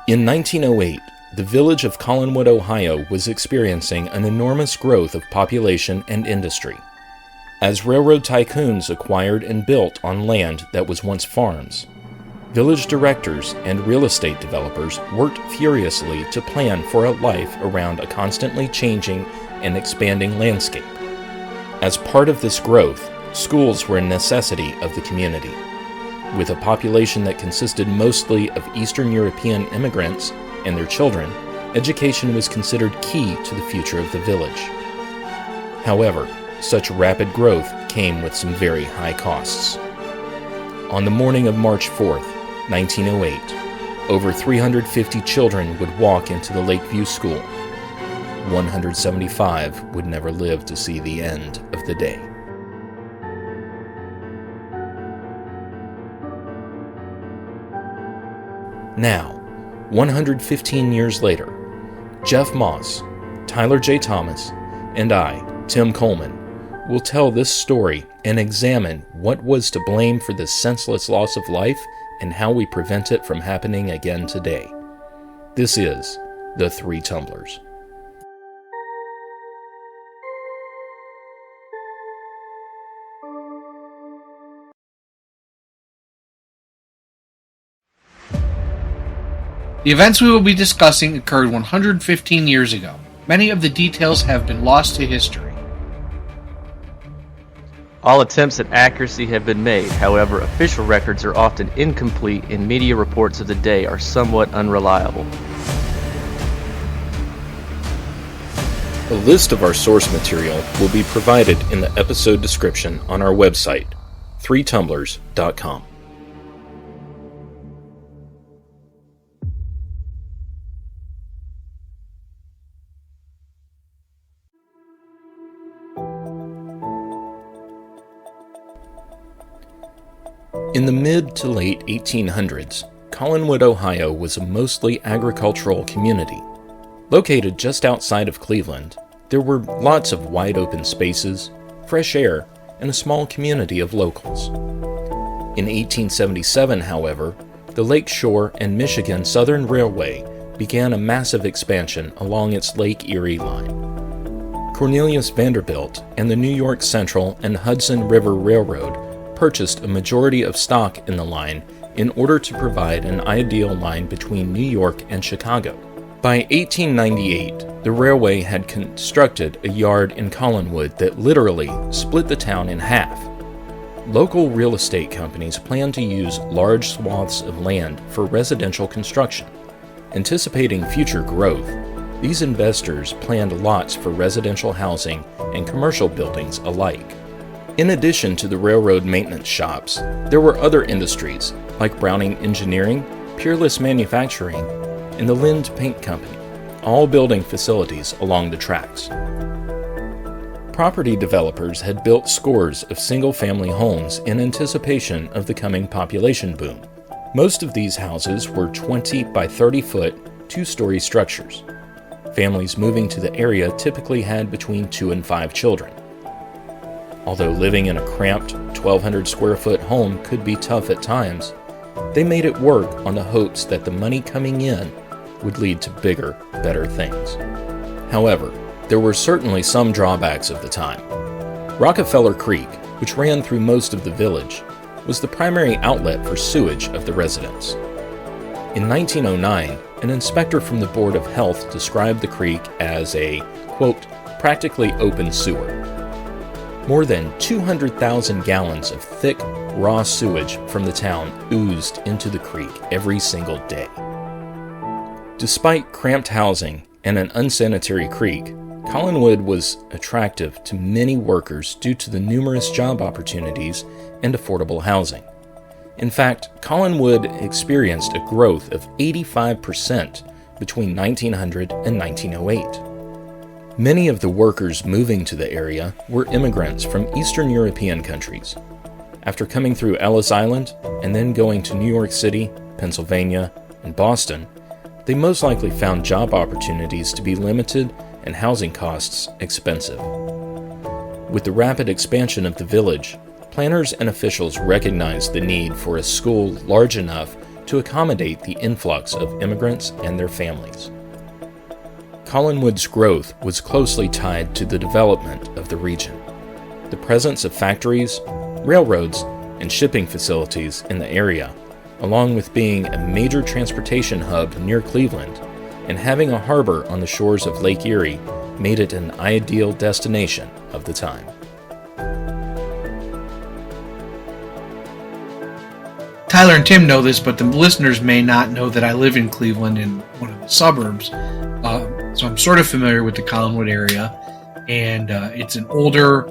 In 1908, the village of Collinwood, Ohio was experiencing an enormous growth of population and industry. As railroad tycoons acquired and built on land that was once farms, village directors and real estate developers worked furiously to plan for a life around a constantly changing and expanding landscape. As part of this growth, schools were a necessity of the community. With a population that consisted mostly of Eastern European immigrants and their children, education was considered key to the future of the village. However, such rapid growth came with some very high costs. On the morning of March 4th, 1908, over 350 children would walk into the Lakeview School. 175 would never live to see the end of the day. Now, 115 years later, Jeff Moss, Tyler J. Thomas, and I, Tim Coleman, will tell this story and examine what was to blame for this senseless loss of life and how we prevent it from happening again today. This is The Three Tumblers. The events we will be discussing occurred 115 years ago. Many of the details have been lost to history. All attempts at accuracy have been made, however, official records are often incomplete and media reports of the day are somewhat unreliable. A list of our source material will be provided in the episode description on our website, threetumblers.com. In the mid to late 1800s, Collinwood, Ohio was a mostly agricultural community. Located just outside of Cleveland, there were lots of wide open spaces, fresh air, and a small community of locals. In 1877, however, the Lake Shore and Michigan Southern Railway began a massive expansion along its Lake Erie line. Cornelius Vanderbilt and the New York Central and Hudson River Railroad purchased a majority of stock in the line in order to provide an ideal line between New York and Chicago. By 1898, the railway had constructed a yard in Collinwood that literally split the town in half. Local real estate companies planned to use large swaths of land for residential construction. Anticipating future growth, these investors planned lots for residential housing and commercial buildings alike. In addition to the railroad maintenance shops, there were other industries like Browning Engineering, Peerless Manufacturing, and the Lind Paint Company, all building facilities along the tracks. Property developers had built scores of single-family homes in anticipation of the coming population boom. Most of these houses were 20 by 30-foot, two-story structures. Families moving to the area typically had between 2 and 5 children. Although living in a cramped 1,200 square foot home could be tough at times, they made it work on the hopes that the money coming in would lead to bigger, better things. However, there were certainly some drawbacks of the time. Rockefeller Creek, which ran through most of the village, was the primary outlet for sewage of the residents. In 1909, an inspector from the Board of Health described the creek as a, quote, practically open sewer. More than 200,000 gallons of thick, raw sewage from the town oozed into the creek every single day. Despite cramped housing and an unsanitary creek, Collinwood was attractive to many workers due to the numerous job opportunities and affordable housing. In fact, Collinwood experienced a growth of 85% between 1900 and 1908. Many of the workers moving to the area were immigrants from Eastern European countries. After coming through Ellis Island and then going to New York City, Pennsylvania, and Boston, they most likely found job opportunities to be limited and housing costs expensive. With the rapid expansion of the village, planners and officials recognized the need for a school large enough to accommodate the influx of immigrants and their families. Collinwood's growth was closely tied to the development of the region. The presence of factories, railroads, and shipping facilities in the area, along with being a major transportation hub near Cleveland and having a harbor on the shores of Lake Erie, made it an ideal destination of the time. Tyler and Tim know this, but the listeners may not know that I live in Cleveland in one of the suburbs. So I'm sort of familiar with the Collinwood area, and it's an older,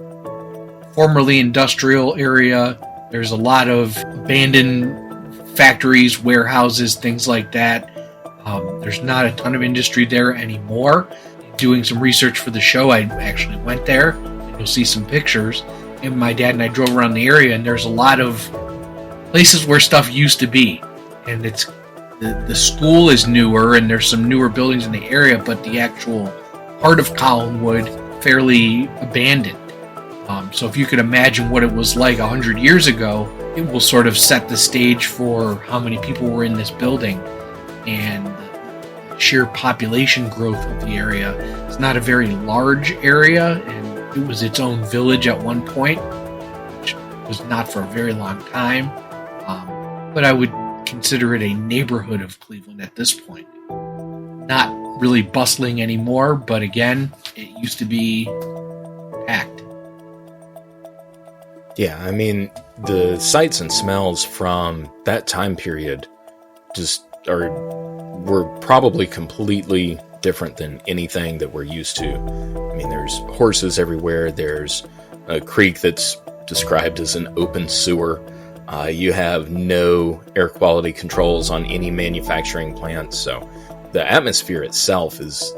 formerly industrial area. There's a lot of abandoned factories, warehouses, things like that. There's not a ton of industry there anymore. Doing some research for the show, I actually went there, and you'll see some pictures. And my dad and I drove around the area, and there's a lot of places where stuff used to be. And it's the school is newer, and there's some newer buildings in the area, but the actual heart of Collinwood fairly abandoned. So if you could imagine what it was like 100 years ago, it will sort of set the stage for how many people were in this building and the sheer population growth of the area. It's not a very large area, and it was its own village at one point, which was not for a very long time. But I would consider it a neighborhood of Cleveland at this point. Not really bustling anymore, but again, it used to be packed. Yeah, I mean, the sights and smells from that time period were probably completely different than anything that we're used to. I mean, there's horses everywhere. There's a creek that's described as an open sewer. You have no air quality controls on any manufacturing plants, so the atmosphere itself is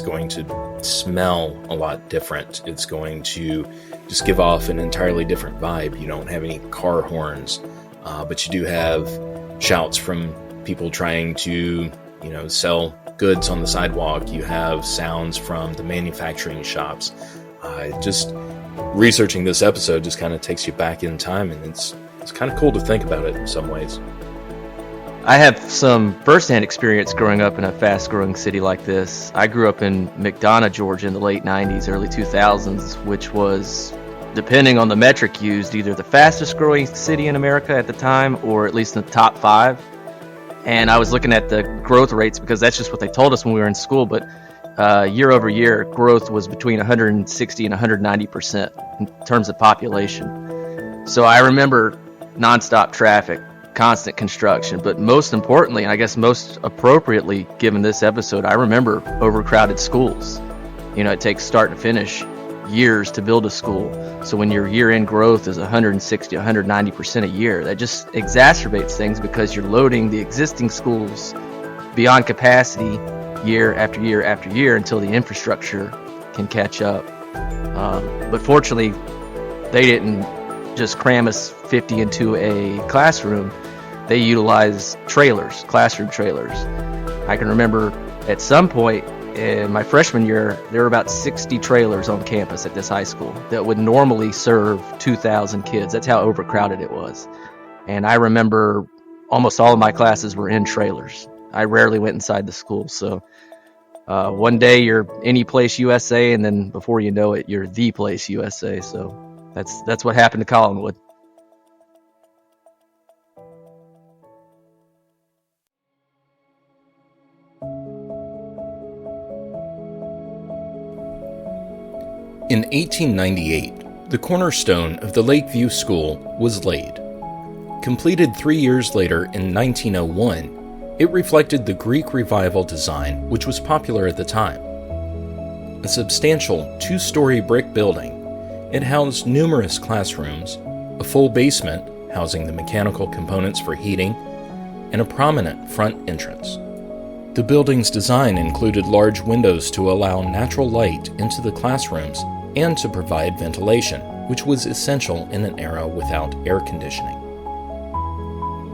going to smell a lot different. It's going to just give off an entirely different vibe. You don't have any car horns, but you do have shouts from people trying to, sell goods on the sidewalk. You have sounds from the manufacturing shops. Just researching this episode just kind of takes you back in time, and it's kind of cool to think about it in some ways. I have some first-hand experience growing up in a fast-growing city like this. I grew up in McDonough, Georgia in the late 90s, early 2000s, which was, depending on the metric used, either the fastest-growing city in America at the time or at least in the top 5. And I was looking at the growth rates because that's just what they told us when we were in school, but year over year, growth was between 160 and 190% in terms of population. So I remember nonstop traffic, constant construction, but most importantly, and I guess most appropriately given this episode, I remember overcrowded schools. It takes start to finish years to build a school. So when your year-end growth is 160, 190% a year, that just exacerbates things because you're loading the existing schools beyond capacity year after year after year until the infrastructure can catch up. But fortunately, they didn't just cram us 50 into a classroom. They utilize trailers, classroom trailers. I can remember at some point in my freshman year, there were about 60 trailers on campus at this high school that would normally serve 2,000 kids. That's how overcrowded it was. And I remember almost all of my classes were in trailers. I rarely went inside the school. So one day you're any place USA, and then before you know it, you're the place USA. So that's what happened to Collinwood. In 1898, the cornerstone of the Lakeview School was laid. Completed 3 years later in 1901, it reflected the Greek Revival design which was popular at the time. A substantial 2-story brick building, it housed numerous classrooms, a full basement housing the mechanical components for heating, and a prominent front entrance. The building's design included large windows to allow natural light into the classrooms and to provide ventilation, which was essential in an era without air conditioning.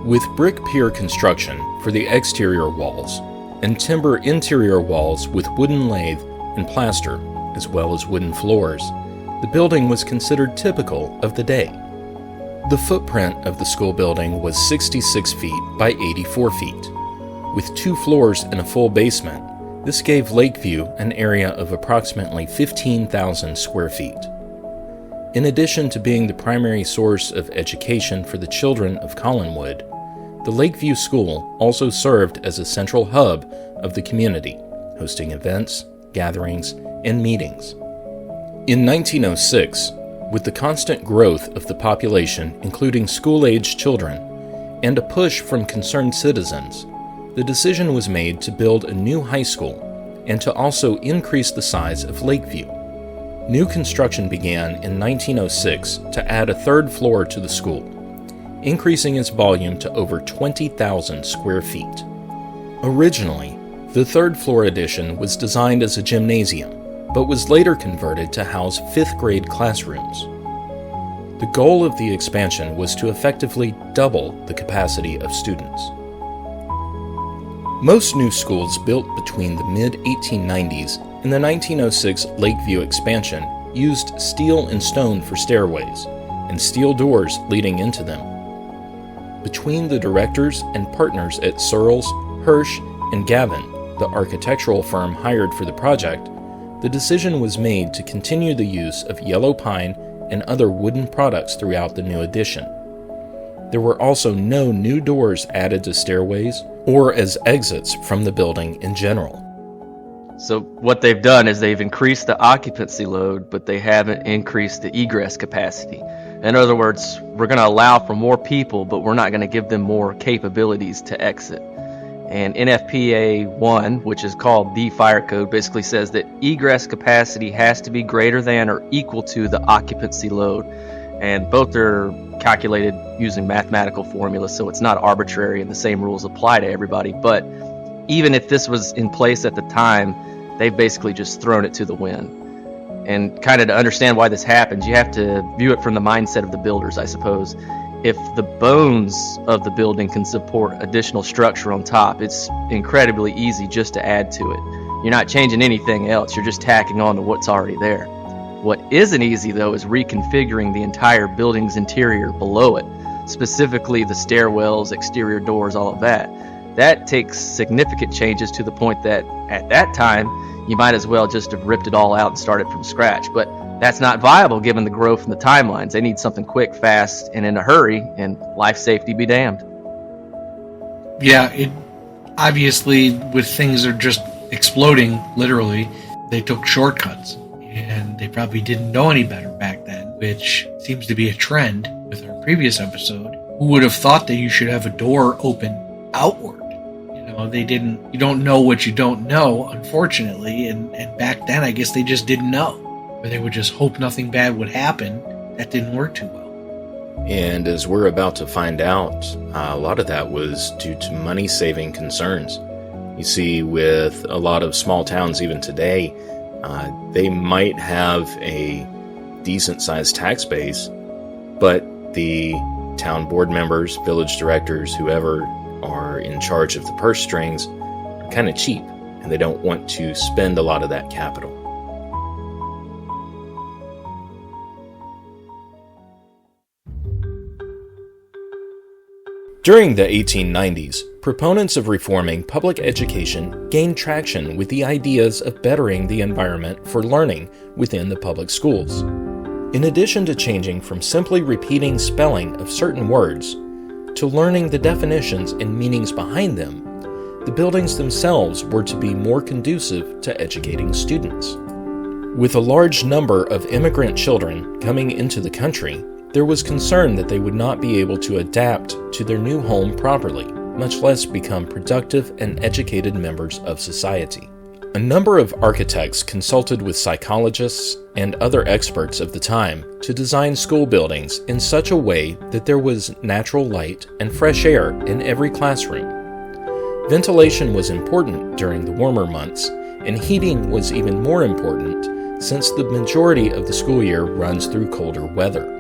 With brick pier construction for the exterior walls and timber interior walls with wooden lathe and plaster, as well as wooden floors, the building was considered typical of the day. The footprint of the school building was 66 feet by 84 feet. With 2 floors and a full basement, this gave Lakeview an area of approximately 15,000 square feet. In addition to being the primary source of education for the children of Collinwood, the Lakeview School also served as a central hub of the community, hosting events, gatherings, and meetings. In 1906, with the constant growth of the population, including school-aged children, and a push from concerned citizens, the decision was made to build a new high school and to also increase the size of Lakeview. New construction began in 1906 to add a 3rd floor to the school, increasing its volume to over 20,000 square feet. Originally, the 3rd floor addition was designed as a gymnasium, but was later converted to house 5th grade classrooms. The goal of the expansion was to effectively double the capacity of students. Most new schools built between the mid-1890s and the 1906 Lakeview expansion used steel and stone for stairways, and steel doors leading into them. Between the directors and partners at Searles, Hirsch, and Gavin, the architectural firm hired for the project, the decision was made to continue the use of yellow pine and other wooden products throughout the new addition. There were also no new doors added to stairways or as exits from the building in general. So what they've done is they've increased the occupancy load, but they haven't increased the egress capacity. In other words, we're going to allow for more people, but we're not going to give them more capabilities to exit. And NFPA 1, which is called the fire code, basically says that egress capacity has to be greater than or equal to the occupancy load. And both are calculated using mathematical formulas, so it's not arbitrary and the same rules apply to everybody. But even if this was in place at the time, they've basically just thrown it to the wind. And kind of to understand why this happens, you have to view it from the mindset of the builders, I suppose. If the bones of the building can support additional structure on top, it's incredibly easy just to add to it. You're not changing anything else, you're just tacking on to what's already there. What isn't easy, though, is reconfiguring the entire building's interior below it, specifically the stairwells, exterior doors, all of that. That takes significant changes to the point that, at that time, you might as well just have ripped it all out and started from scratch. But that's not viable given the growth and the timelines. They need something quick, fast, and in a hurry, and life safety be damned. Yeah, it obviously, with things that are just exploding, literally, they took shortcuts. And they probably didn't know any better back then, which seems to be a trend with our previous episode. Who would have thought that you should have a door open outward? You don't know what you don't know, unfortunately, and back then I guess they just didn't know. Or they would just hope nothing bad would happen. That didn't work too well. And as we're about to find out, a lot of that was due to money-saving concerns. You see, with a lot of small towns even today, they might have a decent-sized tax base, but the town board members, village directors, whoever are in charge of the purse strings are kind of cheap, and they don't want to spend a lot of that capital. During the 1890s, proponents of reforming public education gained traction with the ideas of bettering the environment for learning within the public schools. In addition to changing from simply repeating spelling of certain words to learning the definitions and meanings behind them, the buildings themselves were to be more conducive to educating students. With a large number of immigrant children coming into the country, there was concern that they would not be able to adapt to their new home properly, much less become productive and educated members of society. A number of architects consulted with psychologists and other experts of the time to design school buildings in such a way that there was natural light and fresh air in every classroom. Ventilation was important during the warmer months, and heating was even more important since the majority of the school year runs through colder weather.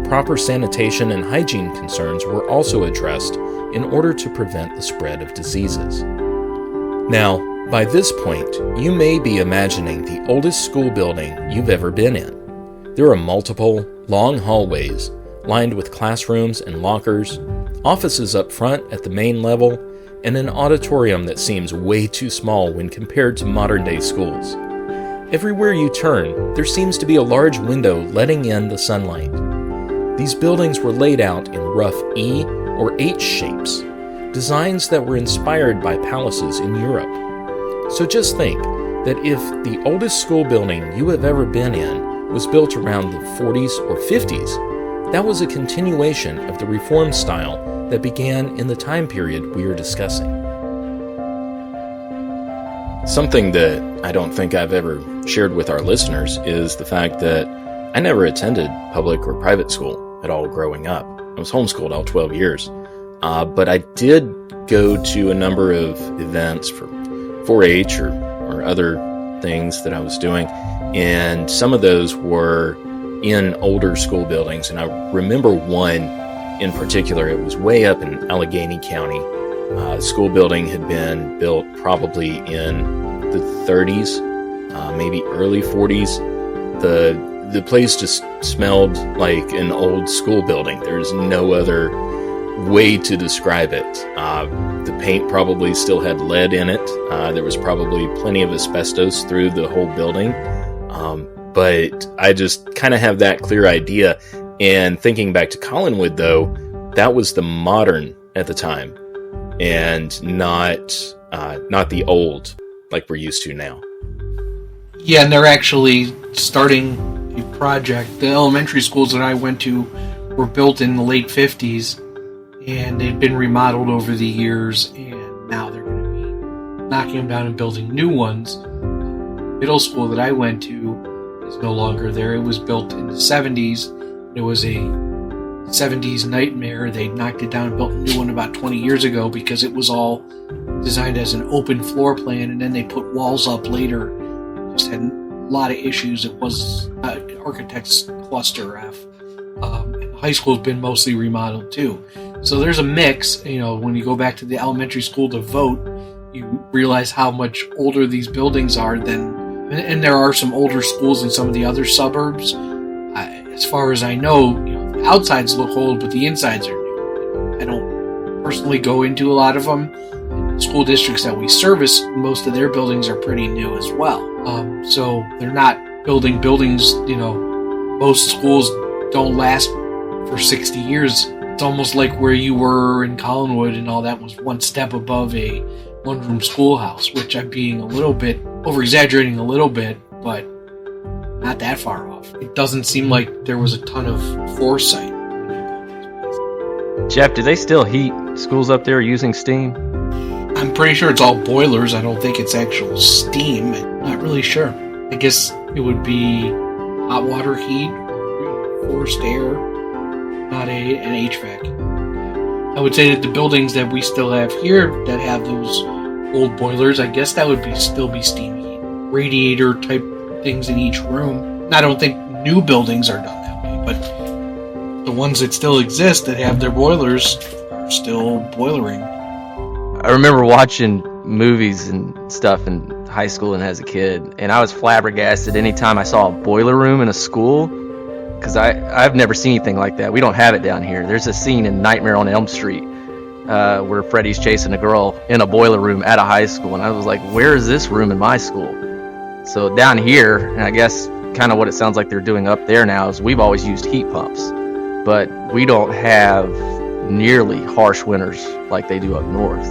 Proper sanitation and hygiene concerns were also addressed in order to prevent the spread of diseases. Now, by this point, you may be imagining the oldest school building you've ever been in. There are multiple, long hallways, lined with classrooms and lockers, offices up front at the main level, and an auditorium that seems way too small when compared to modern-day schools. Everywhere you turn, there seems to be a large window letting in the sunlight. These buildings were laid out in rough E or H shapes, designs that were inspired by palaces in Europe. So just think that if the oldest school building you have ever been in was built around the 40s or 50s, that was a continuation of the Reform style that began in the time period we are discussing. Something that I don't think I've ever shared with our listeners is the fact that I never attended public or private school at all growing up. I was homeschooled all 12 years. But I did go to a number of events for 4-H or other things that I was doing, and some of those were in older school buildings. And I remember one in particular. It was way up in Allegheny County. The school building had been built probably in the 30s, maybe early 40s. The place just smelled like an old school building. There's no other way to describe it. The paint probably still had lead in it. There was probably plenty of asbestos through the whole building. But I just kind of have that clear idea. And thinking back to Collinwood, though, that was the modern at the time, and not the old like we're used to now. Yeah, and they're actually starting a project. The elementary schools that I went to were built in the late 50s, and they'd been remodeled over the years, and now they're going to be knocking them down and building new ones. Middle school that I went to is no longer there. It was built in the 70s. It was a 70s nightmare. They knocked it down and built a new one about 20 years ago because it was all designed as an open floor plan, and then they put walls up later. Just had a lot of issues. It was architect's cluster F. And high school's been mostly remodeled too. So there's a mix. When you go back to the elementary school to vote, you realize how much older these buildings are and there are some older schools in some of the other suburbs. As far as I know, the outsides look old, but the insides are new. I don't personally go into a lot of them. The school districts that we service, most of their buildings are pretty new as well. So they're not building buildings, most schools don't last for 60 years. It's almost like where you were in Collinwood and all that was one step above a one-room schoolhouse, which I'm being over-exaggerating a little bit, but not that far off. It doesn't seem like there was a ton of foresight. Jeff, do they still heat schools up there using steam? I'm pretty sure it's all boilers. I don't think it's actual steam. I'm not really sure. I guess it would be hot water heat or forced air, not an HVAC. I would say that the buildings that we still have here that have those old boilers, I guess that would still be steam heat. Radiator type things in each room. I don't think new buildings are done that way, but the ones that still exist that have their boilers are still boilering. I remember watching movies and stuff in high school and as a kid, and I was flabbergasted anytime I saw a boiler room in a school, because I've never seen anything like that. We don't have it down here. There's a scene in Nightmare on Elm Street where Freddy's chasing a girl in a boiler room at a high school, and I was like, where is this room in my school? So down here, and I guess kind of what it sounds like they're doing up there now, is we've always used heat pumps, but we don't have nearly harsh winters like they do up north.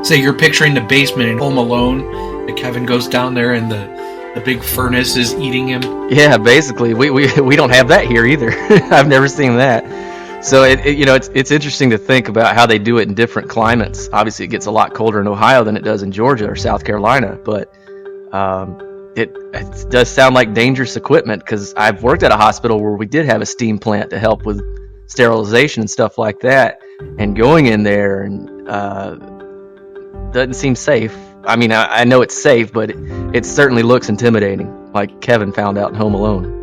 So you're picturing the basement in Home Alone, that Kevin goes down there and the big furnace is eating him? Yeah, basically. We don't have that here either. I've never seen that. So it's interesting to think about how they do it in different climates. Obviously, it gets a lot colder in Ohio than it does in Georgia or South Carolina, but it does sound like dangerous equipment, because I've worked at a hospital where we did have a steam plant to help with sterilization and stuff like that, and going in there and doesn't seem safe. I mean, I know it's safe, but it certainly looks intimidating, like Kevin found out in Home Alone.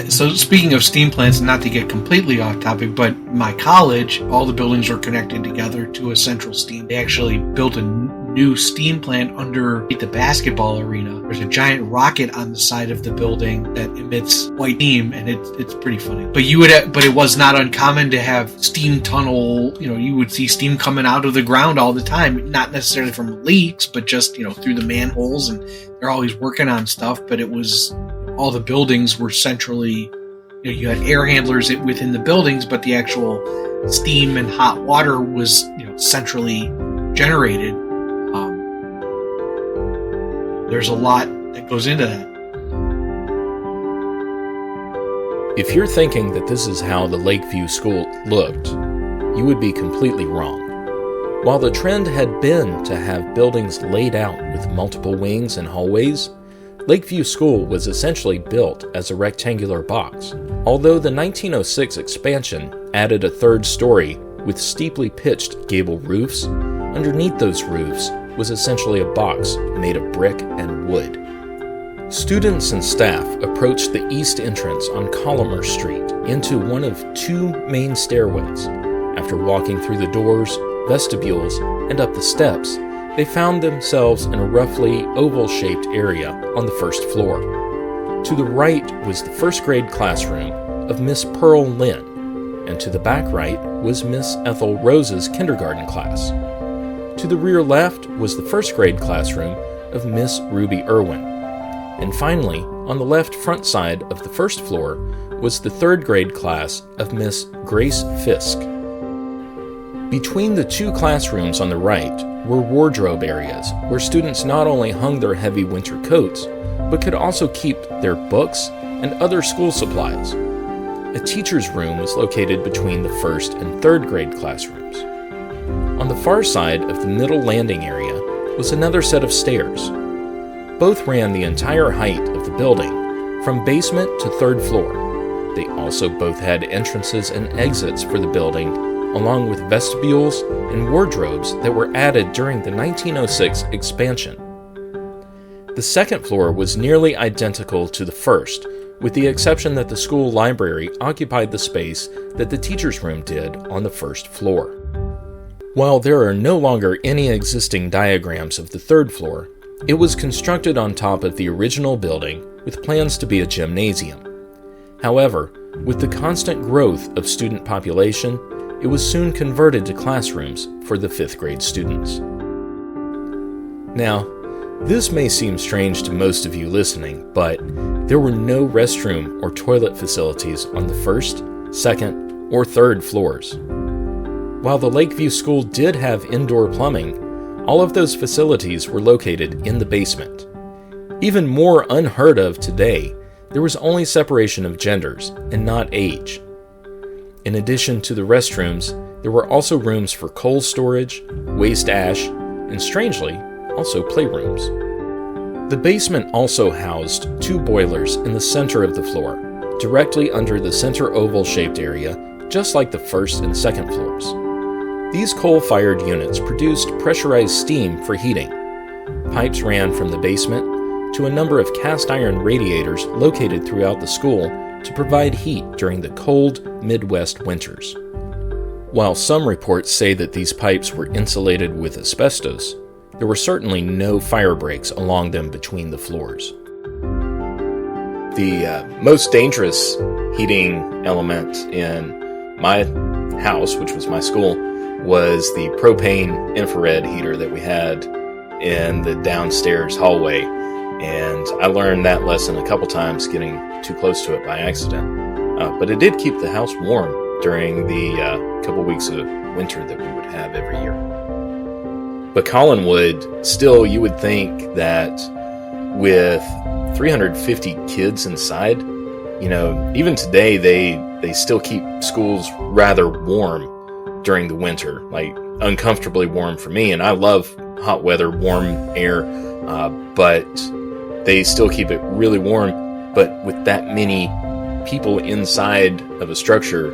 So speaking of steam plants, not to get completely off topic, but my college, all the buildings were connected together to a central steam. They actually built a new steam plant under the basketball arena. There's a giant rocket on the side of the building that emits white steam, and it's pretty funny. But it was not uncommon to have steam tunnel. You would see steam coming out of the ground all the time, not necessarily from leaks, but just through the manholes, and they're always working on stuff. But it was all the buildings were centrally. You had air handlers within the buildings, but the actual steam and hot water was centrally generated. There's a lot that goes into that. If you're thinking that this is how the Lakeview School looked, you would be completely wrong. While the trend had been to have buildings laid out with multiple wings and hallways, Lakeview School was essentially built as a rectangular box. Although the 1906 expansion added a third story with steeply pitched gable roofs, underneath those roofs was essentially a box made of brick and wood. Students and staff approached the east entrance on Collinwood Street into one of two main stairways. After walking through the doors, vestibules, and up the steps, they found themselves in a roughly oval-shaped area on the first floor. To the right was the first grade classroom of Miss Pearl Lynn, and to the back right was Miss Ethel Rose's kindergarten class. To the rear left was the first grade classroom of Miss Ruby Irwin. And finally, on the left front side of the first floor was the third grade class of Miss Grace Fisk. Between the two classrooms on the right were wardrobe areas where students not only hung their heavy winter coats, but could also keep their books and other school supplies. A teacher's room was located between the first and third grade classrooms. On the far side of the middle landing area was another set of stairs. Both ran the entire height of the building, from basement to third floor. They also both had entrances and exits for the building, along with vestibules and wardrobes that were added during the 1906 expansion. The second floor was nearly identical to the first, with the exception that the school library occupied the space that the teacher's room did on the first floor. While there are no longer any existing diagrams of the third floor, it was constructed on top of the original building with plans to be a gymnasium. However, with the constant growth of student population, it was soon converted to classrooms for the 5th grade students. Now, this may seem strange to most of you listening, but there were no restroom or toilet facilities on the first, second, or third floors. While the Lakeview School did have indoor plumbing, all of those facilities were located in the basement. Even more unheard of today, there was only separation of genders and not age. In addition to the restrooms, there were also rooms for coal storage, waste ash, and strangely, also playrooms. The basement also housed 2 boilers in the center of the floor, directly under the center oval-shaped area, just like the first and second floors. These coal-fired units produced pressurized steam for heating. Pipes ran from the basement to a number of cast-iron radiators located throughout the school to provide heat during the cold Midwest winters. While some reports say that these pipes were insulated with asbestos, there were certainly no fire breaks along them between the floors. The most dangerous heating element in my house, which was my school, was the propane infrared heater that we had in the downstairs hallway, and I learned that lesson a couple times getting too close to it by accident. But it did keep the house warm during the couple weeks of winter that we would have every year. But Collinwood, still, you would think that with 350 kids inside, even today they still keep schools rather warm during the winter, like uncomfortably warm for me. And I love hot weather, warm air, but they still keep it really warm. But with that many people inside of a structure,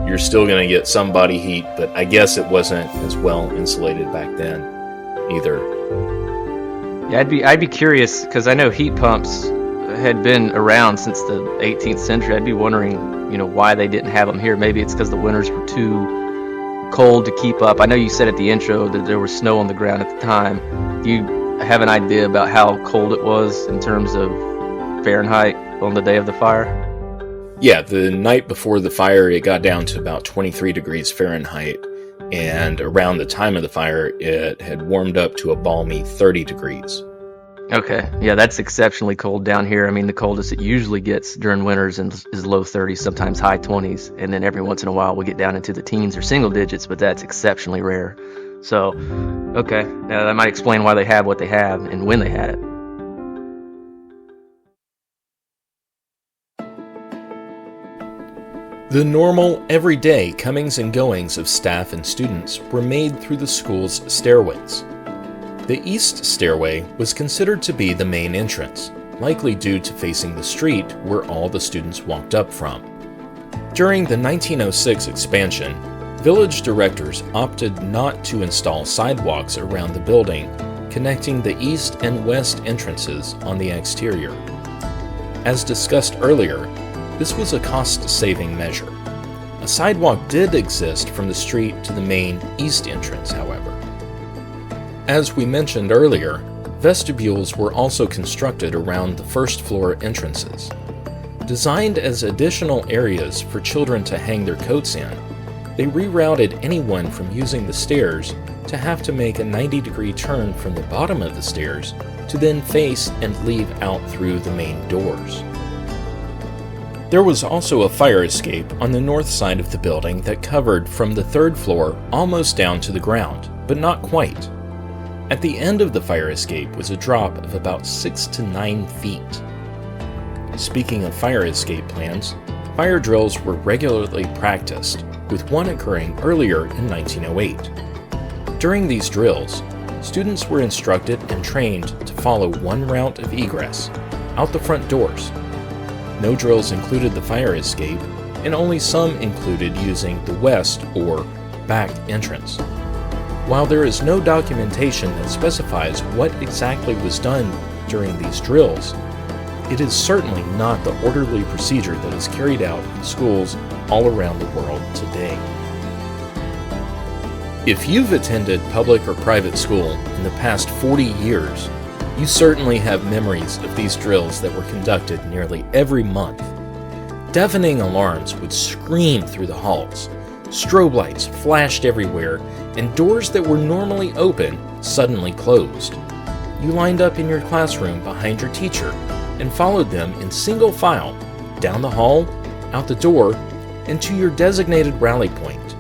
you're still going to get some body heat, but I guess it wasn't as well insulated back then either. Yeah, I'd be curious, because I know heat pumps had been around since the 18th century. I'd be wondering, why they didn't have them here. Maybe it's because the winters were too cold to keep up? I know you said at the intro that there was snow on the ground at the time. Do you have an idea about how cold it was in terms of Fahrenheit on the day of the fire? Yeah, the night before the fire, it got down to about 23 degrees Fahrenheit, and around the time of the fire, it had warmed up to a balmy 30 degrees. Okay, yeah, that's exceptionally cold down here. I mean, the coldest it usually gets during winters is low 30s, sometimes high 20s, and then every once in a while we get down into the teens or single digits, but that's exceptionally rare. So, okay, that might explain why they have what they have and when they had it. The normal, everyday comings and goings of staff and students were made through the school's stairways. The east stairway was considered to be the main entrance, likely due to facing the street where all the students walked up from. During the 1906 expansion, village directors opted not to install sidewalks around the building, connecting the east and west entrances on the exterior. As discussed earlier, this was a cost-saving measure. A sidewalk did exist from the street to the main east entrance, however. As we mentioned earlier, vestibules were also constructed around the first floor entrances. Designed as additional areas for children to hang their coats in, they rerouted anyone from using the stairs to have to make a 90-degree turn from the bottom of the stairs to then face and leave out through the main doors. There was also a fire escape on the north side of the building that covered from the third floor almost down to the ground, but not quite. At the end of the fire escape was a drop of about 6 to 9 feet. Speaking of fire escape plans, fire drills were regularly practiced, with one occurring earlier in 1908. During these drills, students were instructed and trained to follow one route of egress, out the front doors. No drills included the fire escape, and only some included using the west or back entrance. While there is no documentation that specifies what exactly was done during these drills, it is certainly not the orderly procedure that is carried out in schools all around the world today. If you've attended public or private school in the past 40 years, you certainly have memories of these drills that were conducted nearly every month. Deafening alarms would scream through the halls, strobe lights flashed everywhere, and doors that were normally open suddenly closed. You lined up in your classroom behind your teacher and followed them in single file down the hall, out the door, and to your designated rally point.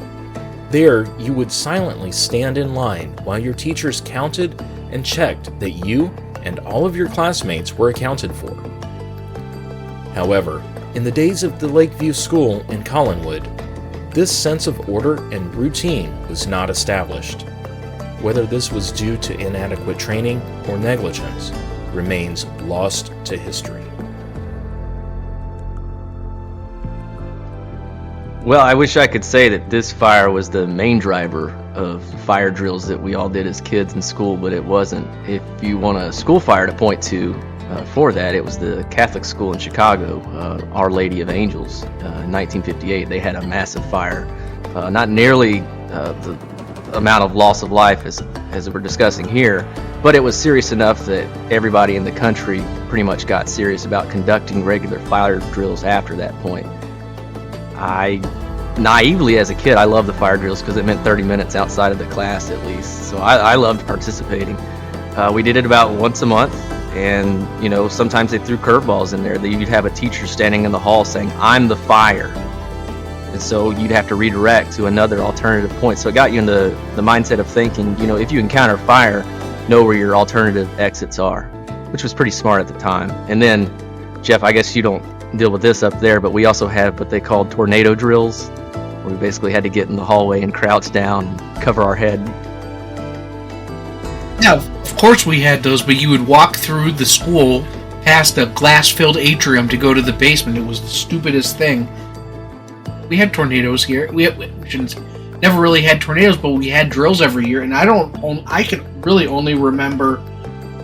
There, you would silently stand in line while your teachers counted and checked that you and all of your classmates were accounted for. However, in the days of the Lakeview School in Collinwood, this sense of order and routine was not established. Whether this was due to inadequate training or negligence remains lost to history. Well, I wish I could say that this fire was the main driver of fire drills that we all did as kids in school, but it wasn't. If you want a school fire to point to for that, it was the Catholic school in Chicago, Our Lady of Angels. In 1958, they had a massive fire. Not nearly the amount of loss of life as we're discussing here, but it was serious enough that everybody in the country pretty much got serious about conducting regular fire drills after that point. Naively as a kid, I loved the fire drills because it meant 30 minutes outside of the class at least, so I loved participating. We did it about once a month, and sometimes they threw curveballs in there. You'd have a teacher standing in the hall saying, "I'm the fire," and so you'd have to redirect to another alternative point. So it got you into the mindset of thinking, if you encounter fire, know where your alternative exits are, which was pretty smart at the time. And then, Jeff, I guess you don't deal with this up there, but we also have what they called tornado drills, where we basically had to get in the hallway and crouch down and cover our head. Yeah, of course we had those, but you would walk through the school past a glass-filled atrium to go to the basement. It was the stupidest thing. We had tornadoes here. We never really had tornadoes, but we had drills every year, and I can really only remember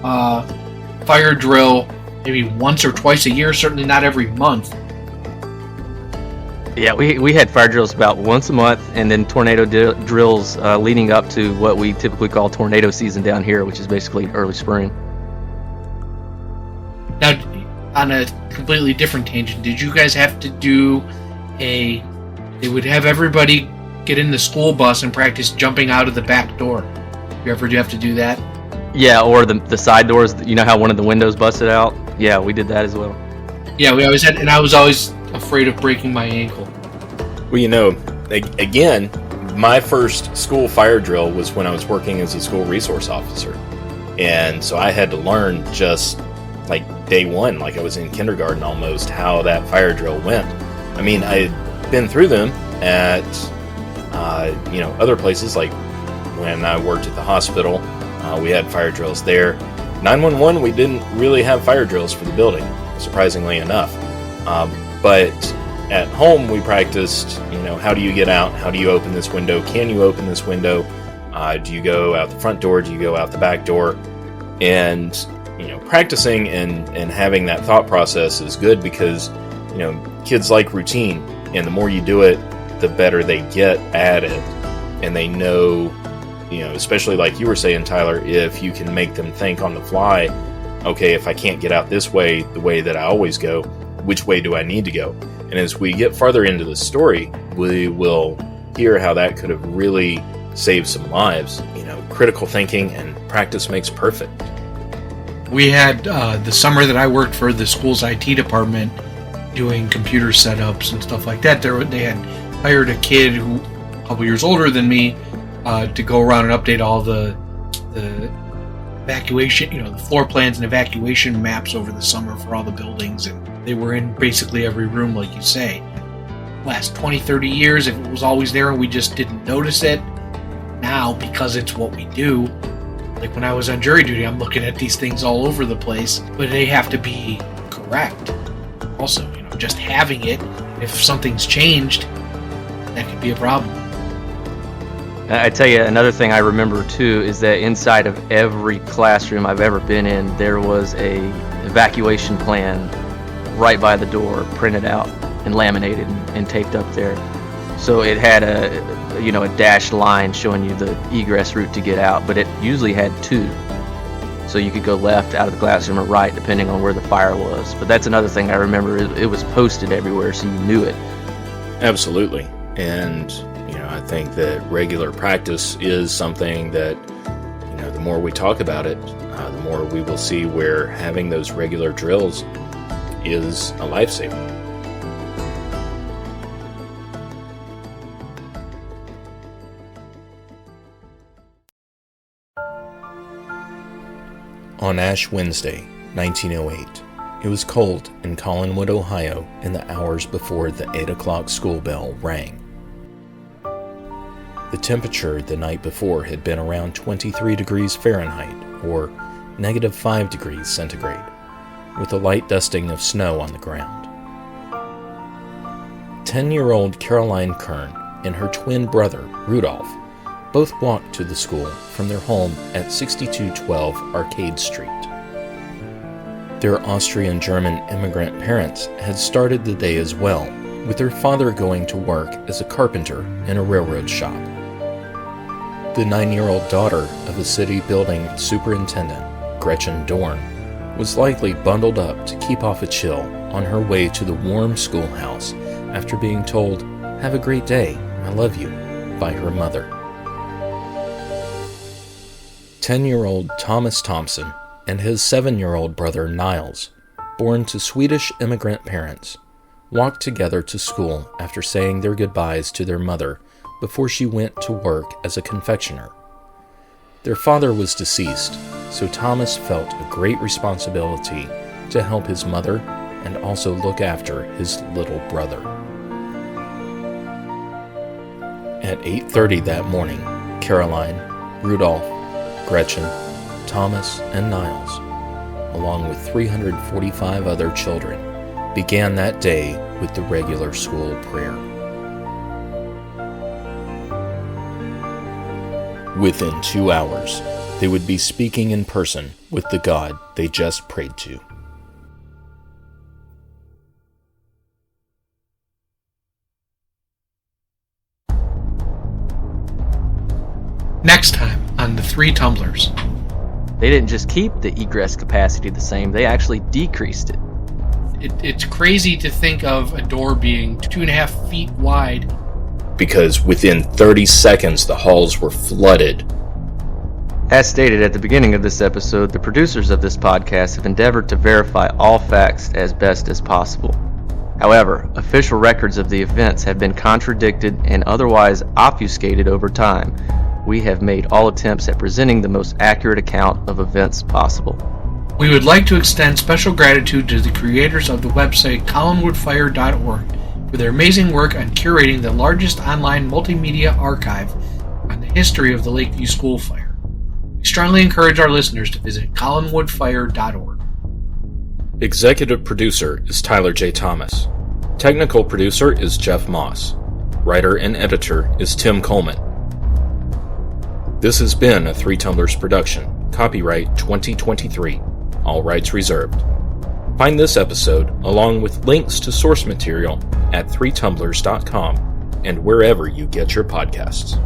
fire drill maybe once or twice a year, certainly not every month. Yeah, we had fire drills about once a month, and then tornado drills leading up to what we typically call tornado season down here, which is basically early spring. Now, on a completely different tangent, did you guys have to do they would have everybody get in the school bus and practice jumping out of the back door? You ever have to do that? Yeah, or the side doors. You know how one of the windows busted out? Yeah, we did that as well. Yeah, we always had, and I was always afraid of breaking my ankle. Well, again, my first school fire drill was when I was working as a school resource officer. And so I had to learn just like day one, like I was in kindergarten almost, how that fire drill went. I mean, I had been through them at, other places, like when I worked at the hospital, we had fire drills there. 911, we didn't really have fire drills for the building, surprisingly enough. But at home, we practiced, how do you get out? How do you open this window? Can you open this window? Do you go out the front door? Do you go out the back door? And, practicing and having that thought process is good because, kids like routine. And the more you do it, the better they get at it. And they know, especially like you were saying, Tyler, if you can make them think on the fly, okay, if I can't get out this way, the way that I always go, which way do I need to go? And as we get farther into the story, we will hear how that could have really saved some lives. Critical thinking and practice makes perfect. We had the summer that I worked for the school's IT department doing computer setups and stuff like that. They had hired a kid who a couple years older than me to go around and update all the evacuation, the floor plans and evacuation maps over the summer for all the buildings, and they were in basically every room, like you say. Last 20, 30 years, if it was always there and we just didn't notice it, now, because it's what we do, like when I was on jury duty, I'm looking at these things all over the place, but they have to be correct. Also, just having it, if something's changed, that could be a problem. I tell you, another thing I remember too is that inside of every classroom I've ever been in, there was a evacuation plan right by the door, printed out and laminated and taped up there. So it had a dashed line showing you the egress route to get out, but it usually had two. So you could go left out of the classroom or right, depending on where the fire was. But that's another thing I remember. It was posted everywhere, so you knew it. Absolutely. And, I think that regular practice is something that, the more we talk about it, the more we will see where having those regular drills is a lifesaver. On Ash Wednesday, 1908, it was cold in Collinwood, Ohio in the hours before the 8 o'clock school bell rang. The temperature the night before had been around 23 degrees Fahrenheit, or -5 degrees centigrade, with a light dusting of snow on the ground. 10-year-old Caroline Kern and her twin brother, Rudolph, both walked to the school from their home at 6212 Arcade Street. Their Austrian-German immigrant parents had started the day as well, with their father going to work as a carpenter in a railroad shop. The 9-year-old daughter of a city building superintendent, Gretchen Dorn, was likely bundled up to keep off a chill on her way to the warm schoolhouse after being told, "Have a great day, I love you," by her mother. 10-year-old Thomas Thompson and his 7-year-old brother Niles, born to Swedish immigrant parents, walked together to school after saying their goodbyes to their mother before she went to work as a confectioner. Their father was deceased, so Thomas felt a great responsibility to help his mother and also look after his little brother. At 8:30 that morning, Caroline, Rudolph, Gretchen, Thomas, and Niles, along with 345 other children, began that day with the regular school prayer. Within 2 hours, they would be speaking in person with the God they just prayed to. Next time on the Three Tumblers. They didn't just keep the egress capacity the same, they actually decreased it. It's crazy to think of a door being 2.5 feet wide. Because within 30 seconds the halls were flooded. As stated at the beginning of this episode, the producers of this podcast have endeavored to verify all facts as best as possible. However, official records of the events have been contradicted and otherwise obfuscated over time. We have made all attempts at presenting the most accurate account of events possible. We would like to extend special gratitude to the creators of the website collinwoodfire.org for their amazing work on curating the largest online multimedia archive on the history of the Lakeview School fire. We strongly encourage our listeners to visit collinwoodfire.org. Executive producer is Tyler J. Thomas. Technical producer is Jeff Moss. Writer and editor is Tim Coleman. This has been a Three Tumblers production. Copyright 2023. All rights reserved. Find this episode, along with links to source material, at threetumblers.com and wherever you get your podcasts.